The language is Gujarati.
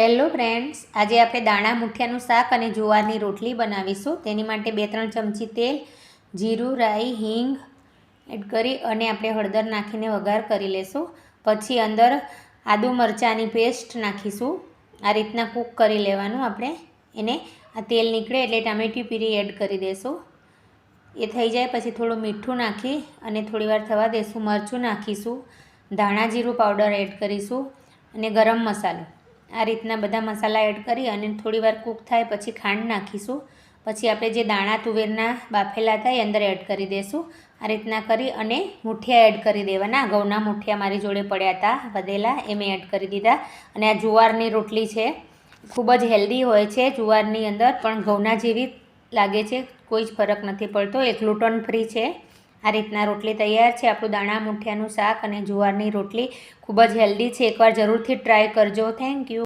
હેલો ફ્રેન્ડ્સ, આજે આપણે દાણા મુઠિયાનું શાક અને જુવારની રોટલી બનાવીશું. તેની માટે 2-3 ચમચી તેલ, જીરું, રાઈ, હિંગ એડ કરી અને આપણે હળદર નાખીને વઘાર કરી લેશું. પછી અંદર આદુ મરચાંની પેસ્ટ નાખીશું. આ રીતના કૂક કરી લેવાનું. આપણે એને આ તેલ નીકળે એટલે ટામેટી પ્યુરી એડ કરી દઈશું. એ થઈ જાય પછી થોડું મીઠું નાખી અને થોડીવાર થવા દઈશું. મરચું નાખીશું, ધાણા જીરું પાવડર એડ કરીશું અને ગરમ મસાલો. આ રીતના બધા મસાલા એડ કરી અને થોડીવાર કૂક થાય પછી ખાંડ નાખીશું. પછી આપણે જે દાણા તુવેરના બાફેલા હતા એ અંદર એડ કરી દઈશું. આ રીતના કરી અને મુઠિયા એડ કરી દેવાના. ઘઉંના મુઠિયા મારી જોડે પડ્યા હતા વધેલા, એ મેં એડ કરી દીધા. અને આ જુવારની રોટલી છે, ખૂબ જ હેલ્ધી હોય છે. જુવારની અંદર પણ ઘઉંના જેવી લાગે છે, કોઈ જ ફરક નથી પડતો. એ ગ્લુટન ફ્રી છે. આ રીતના રોટલી તૈયાર છે. આપણું દાણા મુઠિયાનું શાક અને જુવારની રોટલી ખૂબ જ હેલ્ધી છે. એકવાર જરૂરથી ટ્રાય કરજો. Thank you.